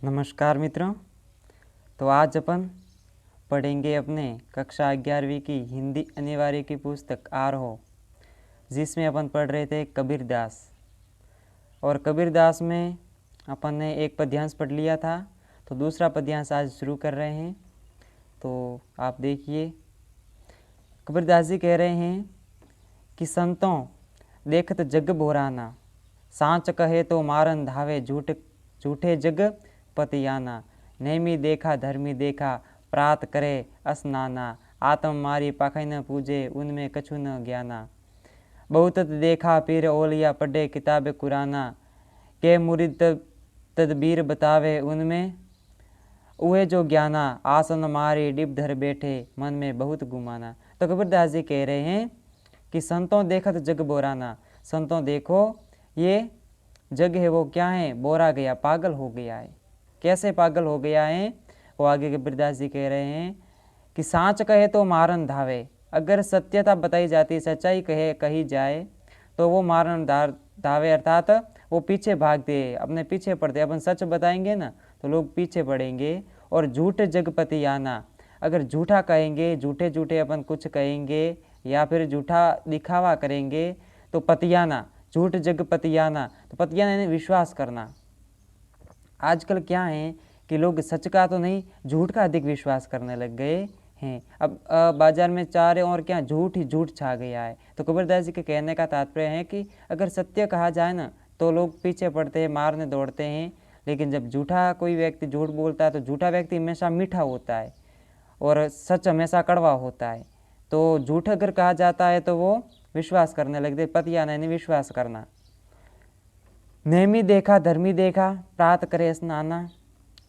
नमस्कार मित्रों। तो आज अपन पढ़ेंगे अपने कक्षा 11वीं की हिंदी अनिवार्य की पुस्तक आरोह, जिसमें अपन पढ़ रहे थे कबीरदास। और कबीरदास में अपन ने एक पद्यांश पढ़ लिया था, तो दूसरा पद्यांश आज शुरू कर रहे हैं। तो आप देखिए, कबीरदास जी कह रहे हैं कि संतों देखत जग बोराना, सांच कहे तो मारन धावे झूठे जग पतियाना। नेमी देखा धर्मी देखा प्रात करे असनाना, आत्म मारी पाखै न पूजे उनमें कछु न ज्ञाना। बहुत देखा पीर ओलिया पढ़े किताब कुराना, के मुरीद तदबीर बतावे उनमें उहे जो ज्ञाना। आसन मारी डिब धर बैठे मन में बहुत गुमाना। तो कबीरदास जी कह रहे हैं कि संतों देखत जग बोराना, संतों देखो ये जग है वो क्या है, बोरा गया, पागल हो गया है। कैसे पागल हो गया है वो आगे कबीरदास जी कह रहे हैं कि सांच कहे तो मारन धावे, अगर सत्यता बताई जाती, सच्चाई कही जाए तो वो मारन धावे, अर्थात वो पीछे भागते, अपने पीछे पड़ते। अपन सच बताएंगे ना तो लोग पीछे पड़ेंगे। और झूठ जगपति आना, अगर झूठा कहेंगे, झूठे झूठे अपन कुछ कहेंगे या फिर झूठा दिखावा करेंगे तो पतियाना, झूठ जग पतियाना, तो पतियाना यानी विश्वास करना। आजकल क्या है कि लोग सच का तो नहीं, झूठ का अधिक विश्वास करने लग गए हैं। अब बाजार में चारों और क्या झूठ ही झूठ छा गया है। तो कबीरदास जी के कहने का तात्पर्य है कि अगर सत्य कहा जाए ना तो लोग पीछे पड़ते हैं, मारने दौड़ते हैं। लेकिन जब झूठा कोई व्यक्ति झूठ बोलता है तो झूठा व्यक्ति हमेशा मीठा होता है और सच हमेशा कड़वा होता है। तो झूठ अगर कहा जाता है तो वो विश्वास करने लगते। पतियाना यानी विश्वास करना। नेमी देखा धर्मी देखा प्रात करे स्नाना,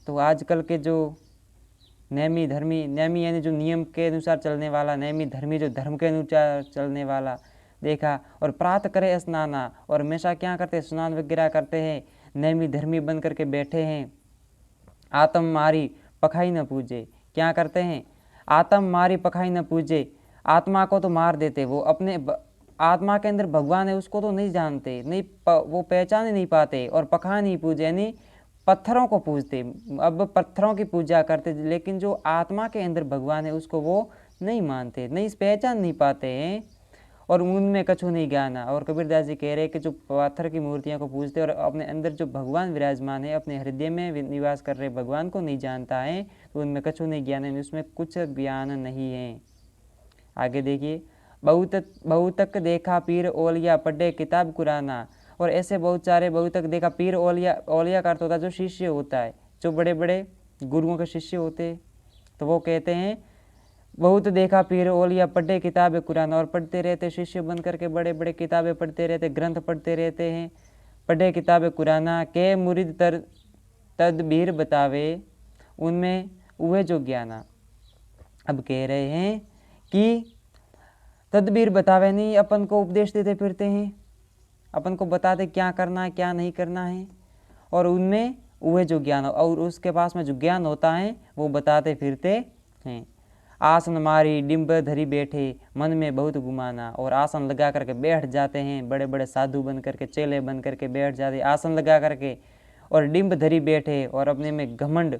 तो आजकल के जो नेमी धर्मी, नेमी यानी जो नियम के अनुसार चलने वाला, नेमी धर्मी जो धर्म के अनुसार चलने वाला देखा, और प्रात करे स्नाना, और हमेशा क्या करते हैं, स्नान वगैरह करते हैं, नेमी धर्मी बन करके बैठे हैं। आत्म मारी पखाई न पूजे, क्या करते हैं, आत्म मारी पखाई न पूजे, आत्मा को तो मार देते, वो अपने आत्मा के अंदर भगवान है उसको तो नहीं जानते, नहीं वो पहचान ही नहीं पाते। और पखा नहीं पूजे यानी पत्थरों को पूजते। अब पत्थरों की पूजा करते, लेकिन जो आत्मा के अंदर भगवान है उसको वो नहीं मानते, नहीं पहचान नहीं पाते हैं। और उनमें कछु नहीं ज्ञाना। और कबीरदास जी कह रहे हैं कि जो पत्थर की मूर्तियां को पूजते और अपने अंदर जो भगवान विराजमान है, अपने हृदय में निवास कर रहे भगवान को नहीं जानता है, तो उनमें कछु नहीं ज्ञान है, उसमें कुछ ज्ञान नहीं है। आगे देखिए, बहुतक देखा पीर ओलिया पढ़े किताब कुराना, और ऐसे बहुत सारे बहुतक देखा। पीर ओलिया, ओलिया का अर्थ होता है जो शिष्य होता है, जो बड़े बड़े गुरुओं के शिष्य होते, तो वो कहते हैं बहुत देखा पीर ओलिया पढ़े किताब कुराना, और पढ़ते रहते, शिष्य बन करके बड़े बड़े किताबें पढ़ते रहते, ग्रंथ पढ़ते रहते हैं। पढ़े किताब कुराना, के मुरीद तदबीर बतावे उनमें उहे जो ज्ञाना। अब कह रहे हैं कि तदबीर बतावे नहीं, अपन को उपदेश देते फिरते हैं, अपन को बताते क्या करना है क्या नहीं करना है, और उनमें वह जो ज्ञान, और उसके पास में जो ज्ञान होता है वो बताते फिरते हैं। आसन मारी डिम्ब धरी बैठे मन में बहुत गुमाना, और आसन लगा करके बैठ जाते हैं, बड़े बड़े साधु बन करके, चेले बन करके बैठ जाते आसन लगा करके, और डिम्ब धरी बैठे, और अपने में घमंड,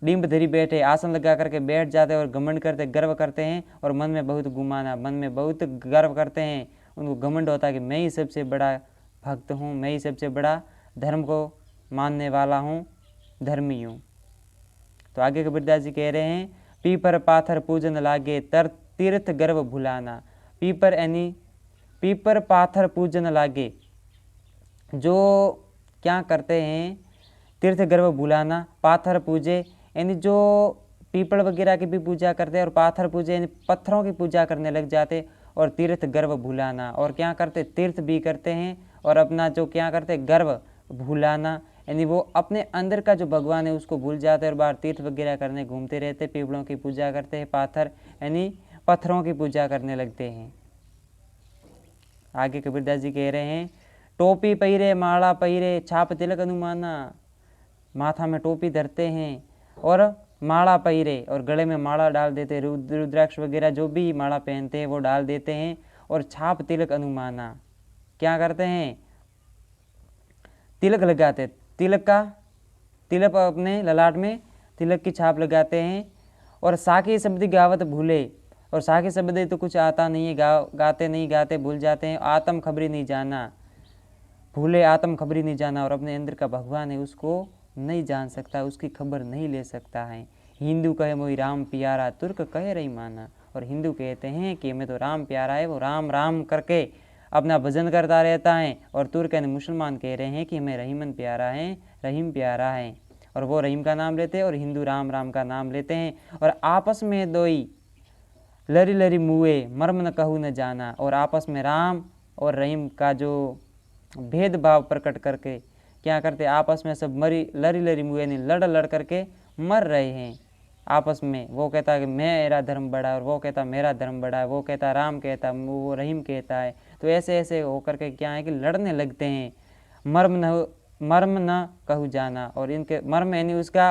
डिम्ब धरी बैठे, आसन लगा करके बैठ जाते और घमंड करते, गर्व करते हैं। और मन में बहुत गुमाना, मन में बहुत गर्व करते हैं, उनको घमंड होता है कि मैं ही सबसे बड़ा भक्त हूँ, मैं ही सबसे बड़ा धर्म को मानने वाला हूँ, धर्मी हूँ। तो आगे कबीरदास जी कह रहे हैं, पीपर पाथर पूजन लागे तर तीर्थ गर्व भुलाना। पीपर यानी पीपर पाथर पूजन लागे, जो क्या करते हैं, तीर्थ गर्व भुलाना, पाथर पूजे यानी जो पीपल वगैरह की भी पूजा करते हैं, और पाथर पूजे यानी पत्थरों की पूजा करने लग जाते, और तीर्थ गर्व भुलाना, और क्या करते, तीर्थ भी करते हैं, और अपना जो क्या करते, गर्व भुलाना यानी वो अपने अंदर का जो भगवान है उसको भूल जाते हैं, और बाहर तीर्थ वगैरह करने घूमते रहते, पीपलों की पूजा करते हैं, पाथर यानी पत्थरों की पूजा करने लगते हैं। आगे कबीरदास जी कह रहे हैं, टोपी पहिरे माला पहिरे छाप तिलक अनुमाना, माथा में टोपी धरते हैं और माला पहिरे, और गले में माला डाल देते, रुद्राक्ष वगैरह जो भी माला पहनते हैं वो डाल देते हैं, और छाप तिलक अनुमाना, क्या करते हैं, तिलक लगाते। तिलक तिलक अपने ललाट में तिलक की छाप लगाते हैं। और साखी शब्द गावत भूले, और साखी शब्द तो कुछ आता नहीं है, गाते नहीं, गाते भूल जाते हैं। आत्म खबरी नहीं जाना, भूले आत्म खबरी नहीं जाना, और अपने अंदर का भगवान है उसको नहीं जान सकता, उसकी खबर नहीं ले सकता है। हिंदू कहे मोई राम प्यारा, तुर्क कहे रही माना। और हिंदू कहते हैं कि हमें तो राम प्यारा है, वो राम राम करके अपना भजन करता रहता है। और तुर्क यानी मुसलमान कह रहे हैं कि हमें रहीमन प्यारा है, रहीम प्यारा है, और वो रहीम का नाम लेते हैं और हिंदू राम राम का नाम लेते हैं। और आपस में दोई लरी लरी मुए, मर्म न कहू न जाना। और आपस में राम और रहीम का जो भेदभाव प्रकट करके क्या करते, आपस में सब लरी लरी मुए नहीं लड़ लड़ करके मर रहे हैं आपस में। वो कहता है कि मेरा धर्म बड़ा है, और वो कहता मेरा धर्म बड़ा है, वो कहता राम कहता, वो रहीम कहता है। तो ऐसे ऐसे होकर के क्या है कि लड़ने लगते हैं। मर्म न कहू जाना, और इनके मर्म यानी उसका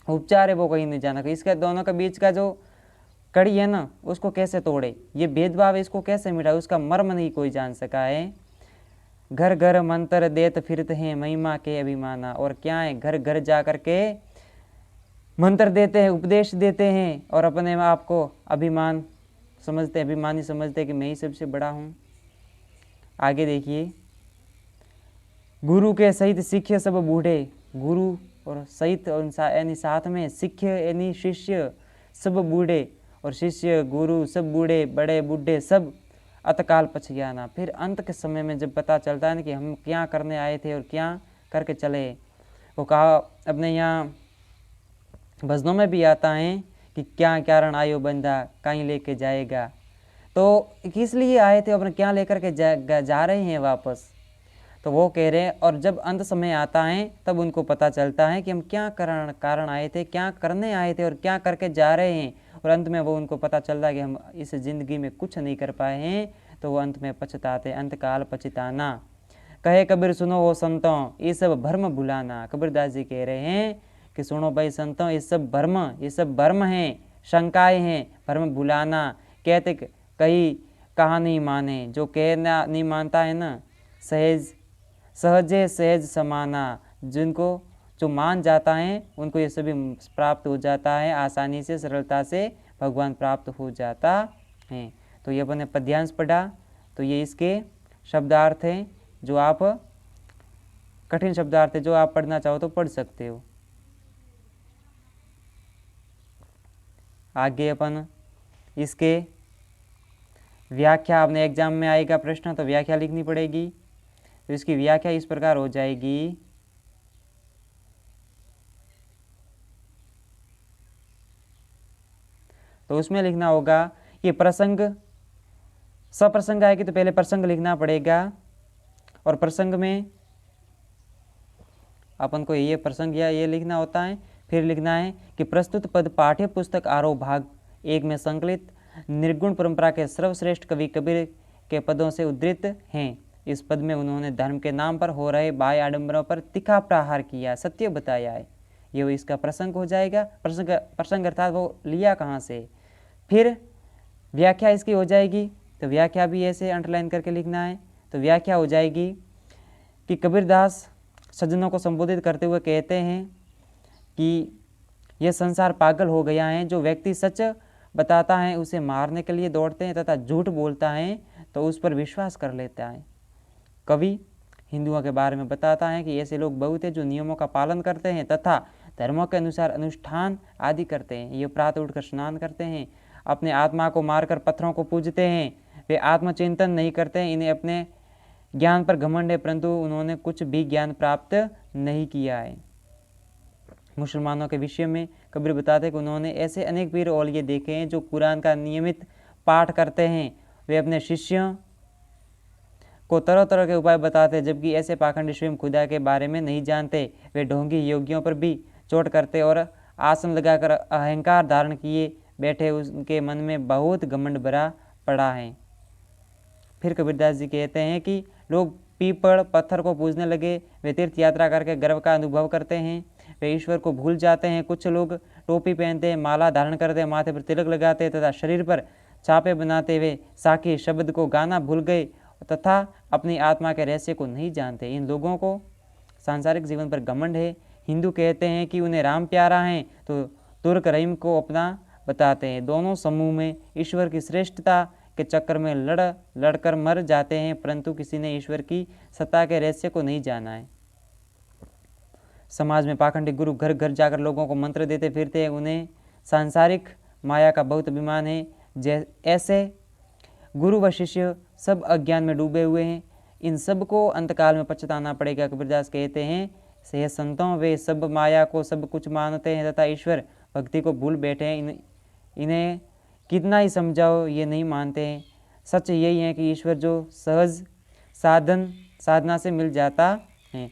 उपचार है वो कहीं नहीं जाना। इसके दोनों के बीच का जो कड़ी है ना, उसको कैसे तोड़े, ये भेदभाव है इसको कैसे मिटाए, उसका मर्म नहीं कोई जान सका है। घर घर मंत्र देत फिरत हैं, महिमा के अभिमाना। और क्या है, घर घर जा करके मंत्र देते हैं, उपदेश देते हैं, और अपने आप को अभिमान समझते, अभिमानी समझते कि मैं ही सबसे बड़ा हूँ। आगे देखिए, गुरु के सहित सिक्खे सब बूढ़े, गुरु और सहित यानी साथ में, सिक्खे यानी शिष्य, सब बूढ़े, और शिष्य गुरु सब बूढ़े, बड़े बूढ़े सब अतकाल पछियाना। फिर अंत के समय में जब पता चलता है ना कि हम क्या करने आए थे और क्या करके चले। वो कहा अपने यहाँ भजनों में भी आता है कि क्या कारण आयो बंदा, कहीं लेके जाएगा। तो किस लिए आए थे, अपने क्या लेकर के जा रहे हैं वापस। तो वो कह रहे हैं, और जब अंत समय आता है तब उनको पता चलता है कि हम क्या कारण आए थे, क्या करने आए थे और क्या करके जा रहे हैं। और अंत में वो उनको पता चलता है कि हम इस ज़िंदगी में कुछ नहीं कर पाए हैं। तो वो अंत में पछताते, अंतकाल पछताना। कहे कबीर सुनो वो संतों, ये सब भ्रम भुलाना। कबीरदास जी कह रहे हैं कि सुनो भाई संतों, ये सब भ्रम हैं, शंकाएँ हैं, भ्रम भुलाना। कहते कहीं कहा नहीं माने, जो कहना नहीं मानता है ना, सहजे सहज समाना। जिनको जो मान जाता है उनको ये सभी प्राप्त हो जाता है, आसानी से सरलता से भगवान प्राप्त हो जाता है। तो ये अपने पद्यांश पढ़ा, तो ये इसके शब्दार्थ हैं, जो आप कठिन शब्दार्थ है, जो आप पढ़ना चाहो तो पढ़ सकते हो। आगे अपन इसके व्याख्या, अपने एग्जाम में आएगा प्रश्न तो व्याख्या लिखनी पड़ेगी। तो इसकी व्याख्या इस प्रकार हो जाएगी, तो उसमें लिखना होगा ये प्रसंग, सप्रसंग आएगी तो पहले प्रसंग लिखना पड़ेगा। और प्रसंग में अपन को ये प्रसंग या ये लिखना होता है। फिर लिखना है कि प्रस्तुत पद पाठ्य पुस्तक आरोह भाग 1 में संकलित निर्गुण परंपरा के सर्वश्रेष्ठ कवि कबीर के पदों से उद्धृत हैं। इस पद में उन्होंने धर्म के नाम पर हो रहे बाह्य आडंबरों पर तीखा प्रहार किया, सत्य बताया है। ये इसका प्रसंग हो जाएगा। प्रसंग अर्थात वो लिया कहाँ से। फिर व्याख्या इसकी हो जाएगी, तो व्याख्या भी ऐसे अंडरलाइन करके लिखना है। तो व्याख्या हो जाएगी कि कबीरदास सज्जनों को संबोधित करते हुए कहते हैं कि यह संसार पागल हो गया है। जो व्यक्ति सच बताता है उसे मारने के लिए दौड़ते हैं, तथा झूठ बोलता है तो उस पर विश्वास कर लेता है। कवि हिंदुओं के बारे में बताता है कि ऐसे लोग बहुत हैं जो नियमों का पालन करते हैं तथा धर्मों के अनुसार अनुष्ठान आदि करते हैं। ये प्रातः उठकर स्नान करते हैं, अपने आत्मा को मारकर पत्थरों को पूजते हैं। वे आत्मचिंतन नहीं करते हैं। इन्हें अपने ज्ञान पर घमंड है, परंतु उन्होंने कुछ भी ज्ञान प्राप्त नहीं किया है। मुसलमानों के विषय में कबीर बताते हैं कि उन्होंने ऐसे अनेक पीर औलिये देखे हैं जो कुरान का नियमित पाठ करते हैं। वे अपने शिष्यों को तरह तरह के उपाय बताते हैं, जबकि ऐसे पाखंडी स्वयं खुदा के बारे में नहीं जानते। वे ढोंगी योगियों पर भी चोट करते और आसन लगाकर अहंकार धारण किए बैठे, उनके मन में बहुत घमंड भरा पड़ा है। फिर कबीरदास जी कहते हैं कि लोग पीपल पत्थर को पूजने लगे। वे तीर्थ यात्रा करके गर्व का अनुभव करते हैं, वे ईश्वर को भूल जाते हैं। कुछ लोग टोपी पहनते हैं, माला धारण करते हैं, माथे पर तिलक लगाते हैं तथा शरीर पर छापे बनाते हुए साखी शब्द को गाना भूल गए तथा अपनी आत्मा के रहस्य को नहीं जानते। इन लोगों को सांसारिक जीवन पर घमंड है हिंदू कहते हैं कि उन्हें राम प्यारा है तो तुर्क रहीम को अपना बताते हैं। दोनों समूह में ईश्वर की श्रेष्ठता के चक्कर में लड़कर मर जाते हैं, परंतु किसी ने ईश्वर की सत्ता के रहस्य को नहीं जाना है। समाज में पाखंडी गुरु घर घर जाकर लोगों को मंत्र देते फिरते हैं, उन्हें सांसारिक माया का बहुत अभिमान है। ऐसे गुरु व शिष्य सब अज्ञान में डूबे हुए हैं, इन सब को अंतकाल में पछताना पड़ेगा। कबीरदास कहते हैं, से संतों वे सब माया को सब कुछ मानते हैं तथा ईश्वर भक्ति को भूल बैठे हैं। इन्हें कितना ही समझाओ ये नहीं मानते हैं। सच यही है कि ईश्वर जो सहज साधना से मिल जाता है।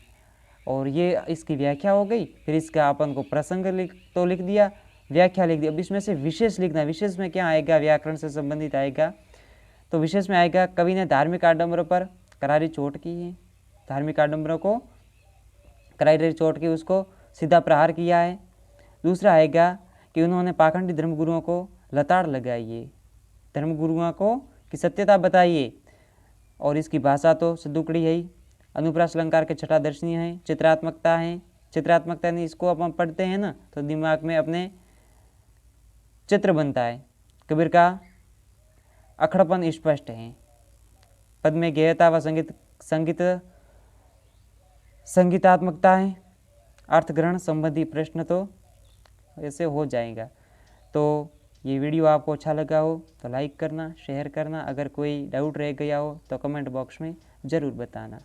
और ये इसकी व्याख्या हो गई। फिर इसका अपन को प्रसंग लिख दिया, व्याख्या लिख दी। अब इसमें से विशेष लिखना, विशेष में क्या आएगा, व्याकरण से संबंधित आएगा। तो विशेष में आएगा, कवि ने धार्मिक आडंबरों पर करारी चोट की है, धार्मिक आडंबरों को करारी चोट की, उसको सीधा प्रहार किया है। दूसरा आएगा कि उन्होंने पाखंडी धर्मगुरुओं को लताड़ लगाई है, धर्मगुरुओं को की सत्यता बताइए। और इसकी भाषा तो सदुकड़ी है ही, अनुप्रास अलंकार के छठा दर्शनीय है, चित्रात्मकता है। चित्रात्मकता नहीं, इसको अपन पढ़ते हैं ना तो दिमाग में अपने चित्र बनता है। कबीर का अखड़पन स्पष्ट है। पद में गहरता व संगीतात्मकता है। अर्थग्रहण संबंधी प्रश्न तो ऐसे हो जाएगा। तो ये वीडियो आपको अच्छा लगा हो तो लाइक करना, शेयर करना। अगर कोई डाउट रह गया हो तो कमेंट बॉक्स में ज़रूर बताना।